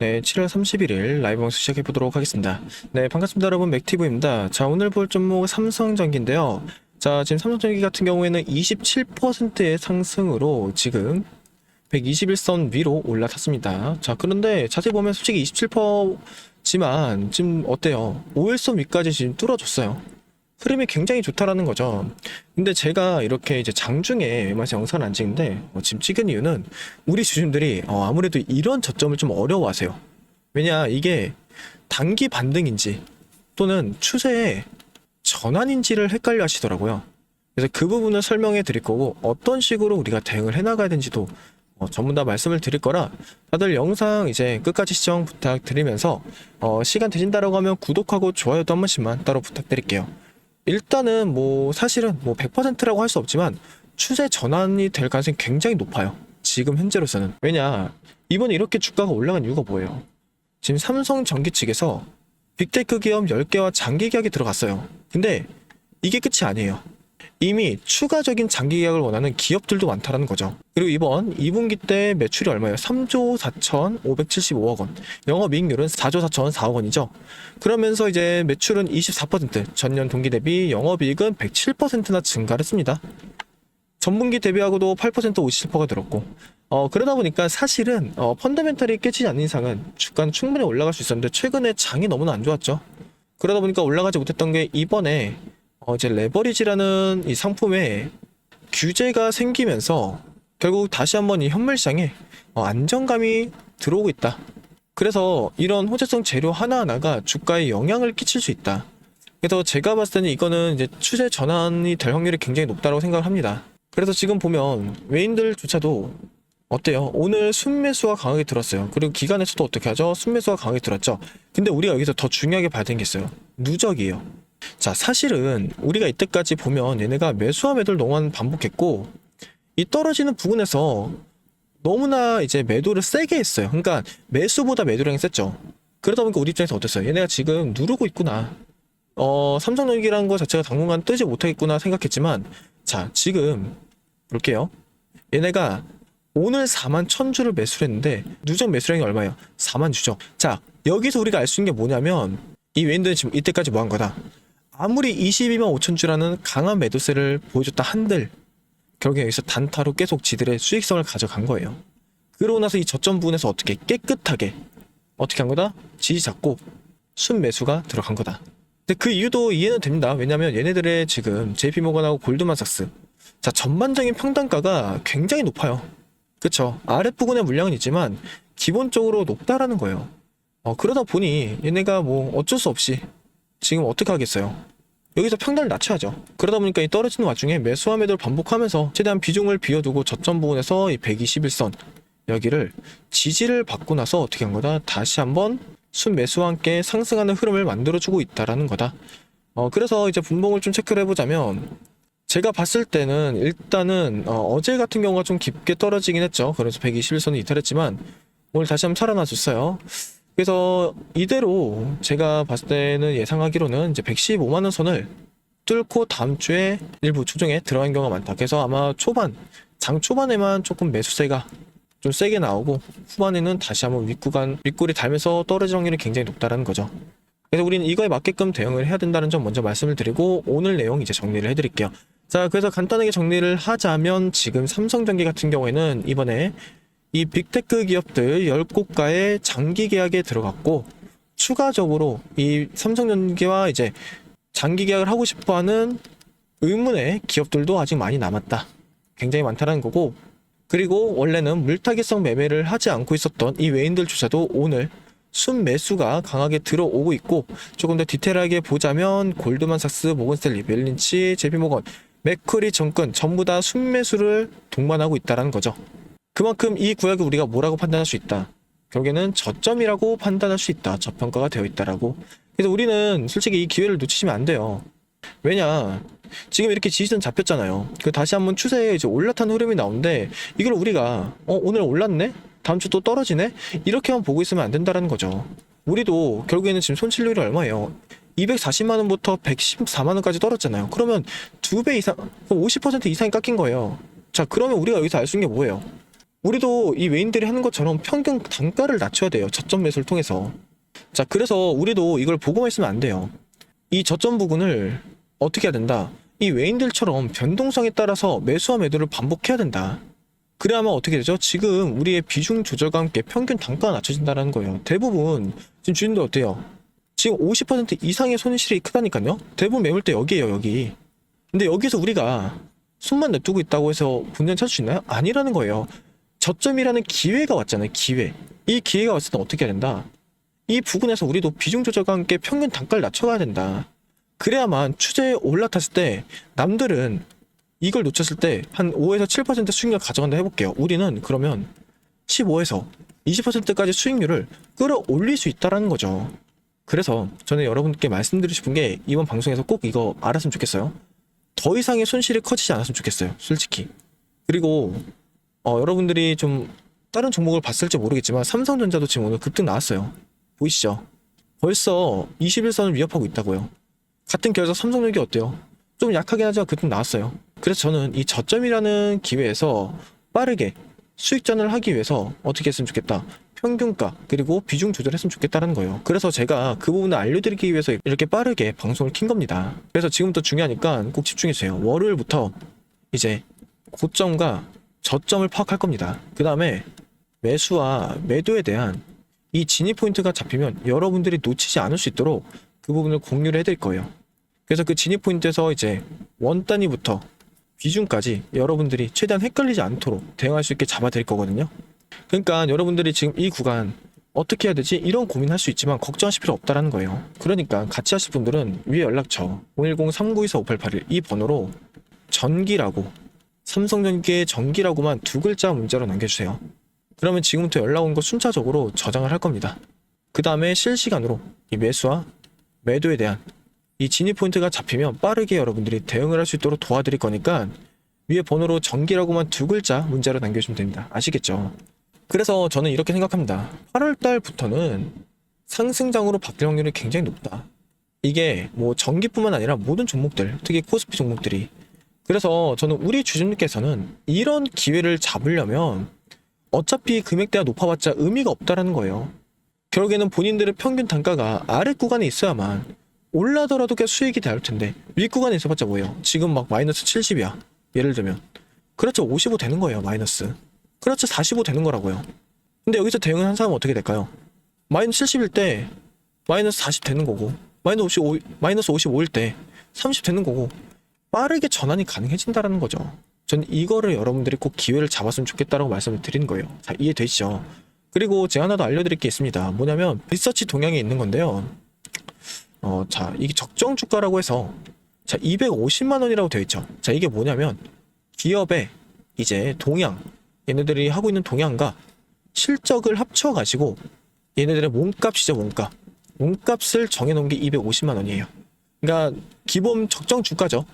네, 7월 31일 라이브 방송 시작해 보도록 하겠습니다. 네, 반갑습니다, 여러분. 맥티브입니다. 자, 오늘 볼 종목 삼성전기인데요. 자, 지금 삼성전기 같은 경우에는 27%의 상승으로 지금 121선 위로 올라탔습니다. 자, 그런데 자세히 보면 솔직히 27%지만 지금 어때요? 5일선 위까지 지금 뚫어줬어요. 흐름이 굉장히 좋다라는 거죠. 근데 제가 이렇게 이제 장중에 웬만해서 영상을 안 찍는데 지금 찍은 이유는 우리 주주들이 아무래도 이런 저점을 좀 어려워하세요. 왜냐, 이게 단기 반등인지 또는 추세의 전환인지를 헷갈려 하시더라고요. 그래서 그 부분을 설명해 드릴 거고, 어떤 식으로 우리가 대응을 해 나가야 되는지도 전부 다 말씀을 드릴 거라, 다들 영상 이제 끝까지 시청 부탁드리면서 시간 되신다라고 하면 구독하고 좋아요도 한 번씩만 따로 부탁드릴게요. 일단은 뭐 사실은 뭐 100%라고 할 수 없지만 추세 전환이 될 가능성이 굉장히 높아요. 지금 현재로서는. 왜냐, 이번에 이렇게 주가가 올라간 이유가 뭐예요? 지금 삼성전기 측에서 빅테크 기업 10개와 장기 계약이 들어갔어요. 근데 이게 끝이 아니에요. 이미 추가적인 장기 계약을 원하는 기업들도 많다라는 거죠. 그리고 이번 2분기 때 매출이 얼마예요? 3조 4,575억 원. 영업이익률은 4조 4,004억 원이죠. 그러면서 이제 매출은 24%, 전년 동기 대비 영업이익은 107%나 증가를 했습니다. 전분기 대비하고도 8% 57%가 늘었고, 그러다 보니까 사실은 펀더멘탈이 깨지지 않는 이상은 주가는 충분히 올라갈 수 있었는데, 최근에 장이 너무나 안 좋았죠. 그러다 보니까 올라가지 못했던 게, 이번에 이제 레버리지라는 이 상품에 규제가 생기면서 결국 다시 한번 이 현물 시장에 안정감이 들어오고 있다. 그래서 이런 호재성 재료 하나하나가 주가에 영향을 끼칠 수 있다. 그래서 제가 봤을 때는 이거는 이제 추세 전환이 될 확률이 굉장히 높다고 생각을 합니다. 그래서 지금 보면 외인들조차도 어때요? 오늘 순매수가 강하게 들었어요. 그리고 기관에서도 어떻게 하죠? 순매수가 강하게 들었죠. 근데 우리가 여기서 더 중요하게 봐야 되는 게 있어요. 누적이에요. 자, 사실은 우리가 이때까지 보면 얘네가 매수와 매도를 너무 반복했고, 이 떨어지는 부분에서 너무나 이제 매도를 세게 했어요. 그러니까 매수보다 매도량이 셌죠. 그러다 보니까 우리 입장에서 어땠어요? 얘네가 지금 누르고 있구나. 삼성전기라는 거 자체가 당분간 뜨지 못하겠구나 생각했지만, 자, 지금 볼게요. 얘네가 오늘 4만 1000주를 매수를 했는데 누적 매수량이 얼마예요? 4만 주죠. 자, 여기서 우리가 알 수 있는 게 뭐냐면, 이 외인들은 지금 이때까지 뭐 한 거다? 아무리 22만 5천주라는 강한 매도세를 보여줬다 한들 결국에 여기서 단타로 계속 지들의 수익성을 가져간 거예요. 그러고 나서 이 저점 부분에서 어떻게 깨끗하게 어떻게 한 거다? 지지 잡고 순매수가 들어간 거다. 근데 그 이유도 이해는 됩니다. 왜냐면 얘네들의 지금 JP모건하고 골드만삭스, 자, 전반적인 평단가가 굉장히 높아요. 그쵸? 아랫부분의 물량은 있지만 기본적으로 높다라는 거예요. 그러다 보니 얘네가 뭐 어쩔 수 없이 지금 어떻게 하겠어요? 여기서 평단을 낮춰야죠. 그러다 보니까 이 떨어지는 와중에 매수와 매도를 반복하면서 최대한 비중을 비워두고 저점 부분에서 이 121선 여기를 지지를 받고 나서 어떻게 한 거다? 다시 한번 순매수와 함께 상승하는 흐름을 만들어주고 있다라는 거다. 그래서 이제 분봉을 좀 체크를 해보자면, 제가 봤을 때는 일단은 어제 같은 경우가 좀 깊게 떨어지긴 했죠. 그래서 121선을 이탈했지만 오늘 다시 한번 살아나줬어요. 그래서 이대로 제가 봤을 때는 예상하기로는 이제 115만원 선을 뚫고 다음 주에 일부 조정에 들어간 경우가 많다. 그래서 아마 장 초반에만 조금 매수세가 좀 세게 나오고, 후반에는 다시 한번 윗골이 달면서 떨어질 확률이 굉장히 높다라는 거죠. 그래서 우리는 이거에 맞게끔 대응을 해야 된다는 점 먼저 말씀을 드리고, 오늘 내용 이제 정리를 해드릴게요. 자, 그래서 간단하게 정리를 하자면, 지금 삼성전기 같은 경우에는 이번에 이 빅테크 기업들 10곳과의 장기 계약에 들어갔고, 추가적으로 이 삼성전기와 이제 장기 계약을 하고 싶어하는 의문의 기업들도 아직 많이 남았다. 굉장히 많다는 거고, 그리고 원래는 물타기성 매매를 하지 않고 있었던 이 외인들조차도 오늘 순매수가 강하게 들어오고 있고, 조금 더 디테일하게 보자면 골드만삭스, 모건스탠리, 멜린치, JP모건, 맥쿼리 정권 전부 다 순매수를 동반하고 있다는 거죠. 그만큼 이 구역을 우리가 뭐라고 판단할 수 있다? 결국에는 저점이라고 판단할 수 있다. 저평가가 되어 있다라고. 그래서 우리는 솔직히 이 기회를 놓치시면 안 돼요. 왜냐, 지금 이렇게 지지선 잡혔잖아요. 그 다시 한번 추세에 이제 올라타는 흐름이 나오는데, 이걸 우리가 오늘 올랐네? 다음 주 또 떨어지네? 이렇게만 보고 있으면 안 된다라는 거죠. 우리도 결국에는 지금 손실률이 얼마예요? 240만원부터 114만원까지 떨었잖아요. 그러면 2배 이상, 50% 이상이 깎인 거예요. 자, 그러면 우리가 여기서 알 수 있는 게 뭐예요? 우리도 이 외인들이 하는 것처럼 평균 단가를 낮춰야 돼요. 저점 매수를 통해서. 자, 그래서 우리도 이걸 보고만 있으면 안 돼요. 이 저점 부분을 어떻게 해야 된다? 이 외인들처럼 변동성에 따라서 매수와 매도를 반복해야 된다. 그래야만 어떻게 되죠? 지금 우리의 비중 조절과 함께 평균 단가가 낮춰진다는 거예요. 대부분 지금 주인들 어때요? 지금 50% 이상의 손실이 크다니까요? 대부분 매물대 여기에요, 여기. 근데 여기서 우리가 손만 냅두고 있다고 해서 본전 찾을 수 있나요? 아니라는 거예요. 저점이라는 기회가 왔잖아요, 기회. 이 기회가 왔을 때 어떻게 해야 된다? 이 부분에서 우리도 비중 조절과 함께 평균 단가를 낮춰가야 된다. 그래야만 추세에 올라탔을 때 남들은 이걸 놓쳤을 때 한 5에서 7% 수익률 가져간다 해볼게요. 우리는 그러면 15에서 20%까지 수익률을 끌어올릴 수 있다는 거죠. 그래서 저는 여러분께 말씀드리고 싶은 게 이번 방송에서 꼭 이거 알았으면 좋겠어요. 더 이상의 손실이 커지지 않았으면 좋겠어요, 솔직히. 그리고 여러분들이 좀 다른 종목을 봤을지 모르겠지만 삼성전자도 지금 오늘 급등 나왔어요. 보이시죠? 벌써 21선을 위협하고 있다고요. 같은 계열사 삼성전기 어때요? 좀 약하긴 하지만 급등 나왔어요. 그래서 저는 이 저점이라는 기회에서 빠르게 수익전을 하기 위해서 어떻게 했으면 좋겠다. 평균가 그리고 비중 조절했으면 좋겠다는 거예요. 그래서 제가 그 부분을 알려드리기 위해서 이렇게 빠르게 방송을 킨 겁니다. 그래서 지금부터 중요하니까 꼭 집중해주세요. 월요일부터 이제 고점과 저점을 파악할 겁니다. 그 다음에 매수와 매도에 대한 이 진입 포인트가 잡히면 여러분들이 놓치지 않을 수 있도록 그 부분을 공유를 해드릴 거예요. 그래서 그 진입 포인트에서 이제 원 단위부터 비중까지 여러분들이 최대한 헷갈리지 않도록 대응할 수 있게 잡아드릴 거거든요. 그러니까 여러분들이 지금 이 구간 어떻게 해야 되지? 이런 고민할 수 있지만 걱정하실 필요 없다라는 거예요. 그러니까 같이 하실 분들은 위에 연락처 010-3924-5881 이 번호로 전기라고 삼성전기의 전기라고만 두 글자 문자로 남겨주세요. 그러면 지금부터 연락 온 거 순차적으로 저장을 할 겁니다. 그 다음에 실시간으로 이 매수와 매도에 대한 이 진입 포인트가 잡히면 빠르게 여러분들이 대응을 할 수 있도록 도와드릴 거니까 위에 번호로 전기라고만 두 글자 문자로 남겨주시면 됩니다. 아시겠죠? 그래서 저는 이렇게 생각합니다. 8월달부터는 상승장으로 바뀔 확률이 굉장히 높다. 이게 뭐 전기뿐만 아니라 모든 종목들, 특히 코스피 종목들이. 그래서 저는 우리 주주님께서는 이런 기회를 잡으려면 어차피 금액대가 높아봤자 의미가 없다라는 거예요. 결국에는 본인들의 평균 단가가 아래 구간에 있어야만 올라더라도 계속 수익이 될 텐데 윗 구간에 있어봤자 뭐예요? 지금 막 마이너스 70이야. 예를 들면 그렇죠, 55 되는 거예요. 마이너스. 그렇죠, 45 되는 거라고요. 근데 여기서 대응을 한 사람은 어떻게 될까요? 마이너스 70일 때 마이너스 40 되는 거고 마이너스 55일 때 30 되는 거고 빠르게 전환이 가능해진다는 거죠. 전 이거를 여러분들이 꼭 기회를 잡았으면 좋겠다라고 말씀을 드리는 거예요. 자, 이해되시죠? 그리고 제가 하나 더 알려드릴 게 있습니다. 뭐냐면 리서치 동향에 있는 건데요. 자, 이게 적정 주가라고 해서 자, 250만 원이라고 되어 있죠. 자, 이게 뭐냐면 기업의 이제 동향, 얘네들이 하고 있는 동향과 실적을 합쳐 가지고 얘네들의 몸값이죠, 몸값. 몸값을 정해 놓은 게 250만 원이에요. 그러니까 기본 적정 주가죠.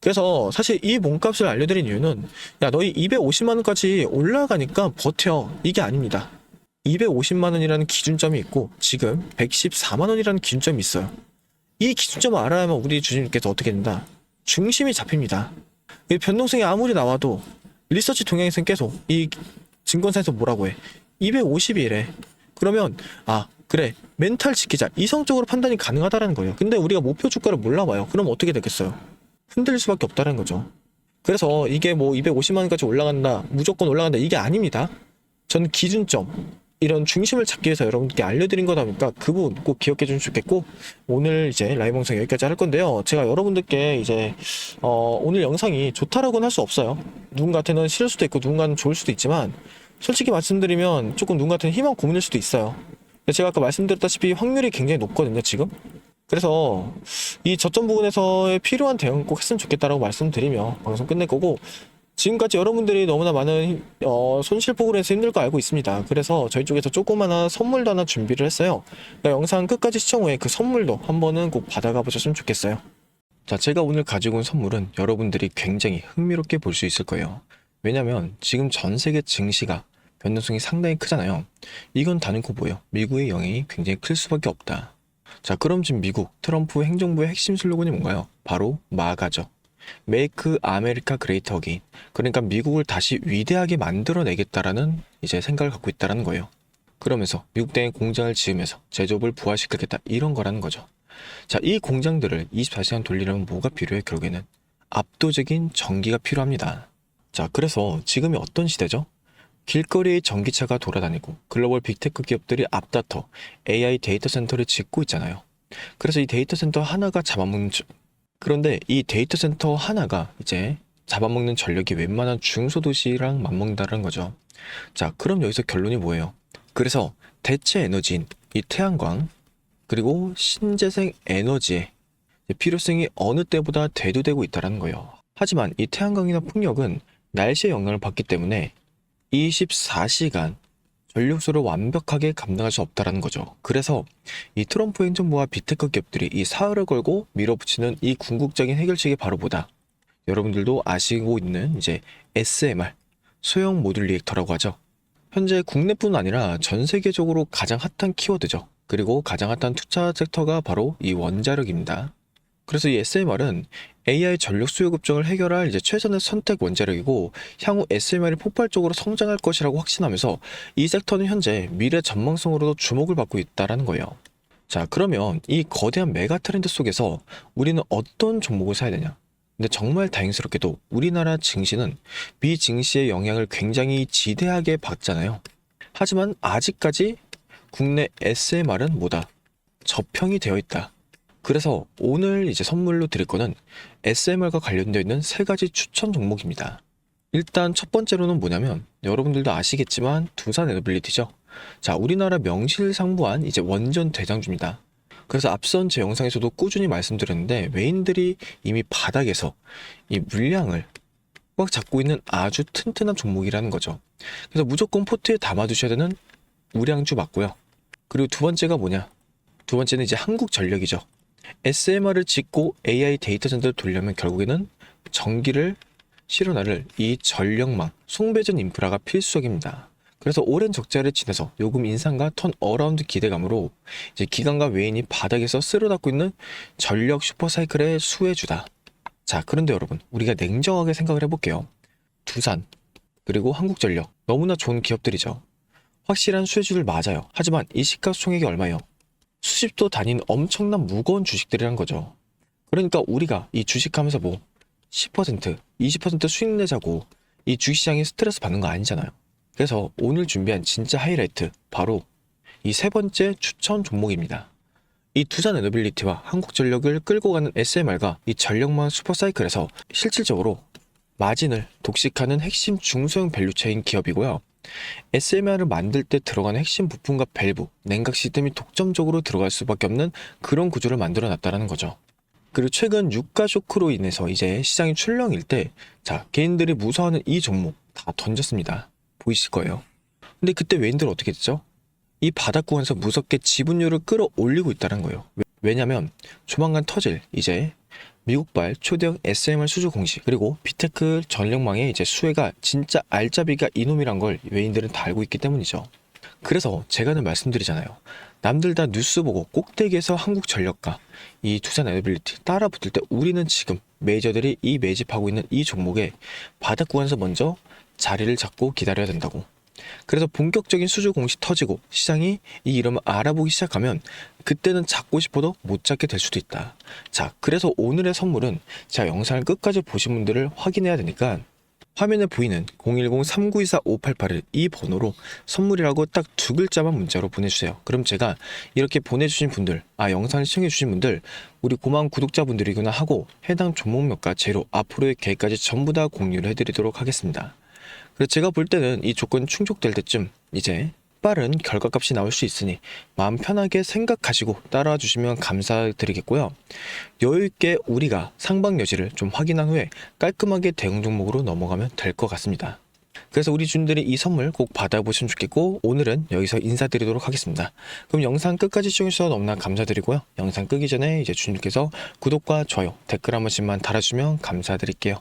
그래서 사실 이 몸값을 알려드린 이유는 야, 너희 250만 원까지 올라가니까 버텨, 이게 아닙니다. 250만 원이라는 기준점이 있고 지금 114만 원이라는 기준점이 있어요. 이 기준점을 알아야만 우리 주주님께서 어떻게 된다? 중심이 잡힙니다. 이 변동성이 아무리 나와도 리서치 동향에서는 계속 이 증권사에서 뭐라고 해? 250이래. 그러면 그래, 멘탈 지키자. 이성적으로 판단이 가능하다는 거예요. 근데 우리가 목표 주가를 몰라봐요. 그럼 어떻게 되겠어요? 흔들릴 수밖에 없다는 거죠. 그래서 이게 뭐 250만 원까지 올라간다, 무조건 올라간다, 이게 아닙니다. 전 기준점, 이런 중심을 잡기 위해서 여러분께 알려드린 거다 보니까 그 부분 꼭 기억해 주시면 좋겠고, 오늘 이제 라이브 방송 여기까지 할 건데요. 제가 여러분들께 이제 오늘 영상이 좋다라고는 할 수 없어요. 누군가한테는 싫을 수도 있고 누군가는 좋을 수도 있지만 솔직히 말씀드리면 조금 누군가한테는 희망 고문일 수도 있어요. 제가 아까 말씀드렸다시피 확률이 굉장히 높거든요, 지금. 그래서 이 저점 부분에서의 필요한 대응 꼭 했으면 좋겠다라고 말씀드리며 방송 끝낼 거고, 지금까지 여러분들이 너무나 많은 손실폭으로 해서 힘들 거 알고 있습니다. 그래서 저희 쪽에서 조그마한 선물도 하나 준비를 했어요. 그러니까 영상 끝까지 시청 후에 그 선물도 한 번은 꼭 받아가 보셨으면 좋겠어요. 자, 제가 오늘 가지고 온 선물은 여러분들이 굉장히 흥미롭게 볼 수 있을 거예요. 왜냐면 지금 전 세계 증시가 변동성이 상당히 크잖아요. 이건 다른거 뭐예요? 미국의 영향이 굉장히 클 수밖에 없다. 자, 그럼 지금 미국 트럼프 행정부의 핵심 슬로건이 뭔가요? 바로 마가죠. 메이크 아메리카 그레이트 어게인. 그러니까 미국을 다시 위대하게 만들어내겠다라는 이제 생각을 갖고 있다라는 거예요. 그러면서 미국 땅에 공장을 지으면서 제조업을 부활시키겠다 이런 거라는 거죠. 자, 이 공장들을 24시간 돌리려면 뭐가 필요해? 결국에는 압도적인 전기가 필요합니다. 자, 그래서 지금이 어떤 시대죠? 길거리에 전기차가 돌아다니고 글로벌 빅테크 기업들이 앞다퉈 AI 데이터 센터를 짓고 있잖아요. 그래서 이 데이터 센터 하나가 잡아먹는 그런데 이 데이터 센터 하나가 이제 잡아먹는 전력이 웬만한 중소도시랑 맞먹는다는 거죠. 자, 그럼 여기서 결론이 뭐예요? 그래서 대체 에너지인 이 태양광 그리고 신재생 에너지의 필요성이 어느 때보다 대두되고 있다는 거예요. 하지만 이 태양광이나 풍력은 날씨의 영향을 받기 때문에 24시간 전력수를 완벽하게 감당할 수 없다는 거죠. 그래서 이 트럼프 행정부와 빅테크 기업들이 이 사활을 걸고 밀어붙이는 이 궁극적인 해결책이 바로 뭐다? 여러분들도 아시고 있는 이제 SMR, 소형 모듈 리액터라고 하죠. 현재 국내뿐 아니라 전 세계적으로 가장 핫한 키워드죠. 그리고 가장 핫한 투자 섹터가 바로 이 원자력입니다. 그래서 이 SMR은 AI 전력 수요 급증을 해결할 이제 최선의 선택 원자력이고 향후 SMR이 폭발적으로 성장할 것이라고 확신하면서 이 섹터는 현재 미래 전망성으로도 주목을 받고 있다는 거예요. 자, 그러면 이 거대한 메가 트렌드 속에서 우리는 어떤 종목을 사야 되냐? 근데 정말 다행스럽게도 우리나라 증시는 미 증시의 영향을 굉장히 지대하게 받잖아요. 하지만 아직까지 국내 SMR은 뭐다? 저평이 되어 있다. 그래서 오늘 이제 선물로 드릴 거는 SMR과 관련되어 있는 3가지 추천 종목입니다. 일단 첫 번째로는 뭐냐면 여러분들도 아시겠지만 두산 에너빌리티죠. 자, 우리나라 명실상부한 이제 원전 대장주입니다. 그래서 앞선 제 영상에서도 꾸준히 말씀드렸는데 외인들이 이미 바닥에서 이 물량을 꽉 잡고 있는 아주 튼튼한 종목이라는 거죠. 그래서 무조건 포트에 담아두셔야 되는 우량주 맞고요. 그리고 두 번째가 뭐냐? 두 번째는 이제 한국전력이죠. SMR을 짓고 AI 데이터 센터를 돌려면 결국에는 전기를 실어나를 이 전력망, 송배전 인프라가 필수적입니다. 그래서 오랜 적자를 지내서 요금 인상과 턴 어라운드 기대감으로 이제 기관과 외인이 바닥에서 쓸어담고 있는 전력 슈퍼사이클의 수혜주다. 자, 그런데 여러분, 우리가 냉정하게 생각을 해볼게요. 두산, 그리고 한국전력, 너무나 좋은 기업들이죠. 확실한 수혜주들 맞아요. 하지만 이 시가총액이 얼마예요? 수십조 단위는 엄청난 무거운 주식들이란 거죠. 그러니까 우리가 이 주식하면서 뭐 10%, 20% 수익 내자고 이 주식시장에 스트레스 받는 거 아니잖아요. 그래서 오늘 준비한 진짜 하이라이트 바로 이 3번째 추천 종목입니다. 이 두산 에너빌리티와 한국전력을 끌고 가는 SMR과 이 전력망 슈퍼사이클에서 실질적으로 마진을 독식하는 핵심 중소형 밸류체인 기업이고요. SMR을 만들 때 들어가는 핵심 부품과 밸브, 냉각 시스템이 독점적으로 들어갈 수밖에 없는 그런 구조를 만들어 놨다는 거죠. 그리고 최근 유가 쇼크로 인해서 이제 시장이 출렁일 때, 자, 개인들이 무서워하는 이 종목 다 던졌습니다. 보이실 거예요. 근데 그때 외인들은 어떻게 됐죠? 이 바닥 구간에서 무섭게 지분율을 끌어올리고 있다는 거예요. 왜냐면 조만간 터질 이제 미국발 초대형 SMR 수주 공시 그리고 빅테크 전력망의 이제 수혜가 진짜 알짜비가 이놈이란 걸 외인들은 다 알고 있기 때문이죠. 그래서 제가 늘 말씀드리잖아요. 남들 다 뉴스 보고 꼭대기에서 한국전력과 이 두산 에너빌리티 따라 붙을 때 우리는 지금 메이저들이 이 매집하고 있는 이 종목에 바닥 구간에서 먼저 자리를 잡고 기다려야 된다고. 그래서 본격적인 수주 공시 터지고 시장이 이 이름을 알아보기 시작하면 그때는 잡고 싶어도 못 잡게 될 수도 있다. 자, 그래서 오늘의 선물은 제가 영상을 끝까지 보신 분들을 확인해야 되니까 화면에 보이는 010-3924-5881 이 번호로 선물이라고 딱 2글자만 문자로 보내주세요. 그럼 제가 이렇게 보내주신 분들, 영상을 시청해주신 분들, 우리 고마운 구독자분들이구나 하고 해당 종목명과 재료, 앞으로의 계획까지 전부 다 공유를 해드리도록 하겠습니다. 그래서 제가 볼 때는 이 조건 충족될 때쯤 이제 빠른 결과값이 나올 수 있으니 마음 편하게 생각하시고 따라와 주시면 감사드리겠고요. 여유있게 우리가 상방 여지를 좀 확인한 후에 깔끔하게 대응 종목으로 넘어가면 될 것 같습니다. 그래서 우리 주님들이 이 선물 꼭 받아보시면 좋겠고 오늘은 여기서 인사드리도록 하겠습니다. 그럼 영상 끝까지 시청해주셔서 너무나 감사드리고요. 영상 끄기 전에 이제 주님께서 구독과 좋아요, 댓글 한 번씩만 달아주시면 감사드릴게요.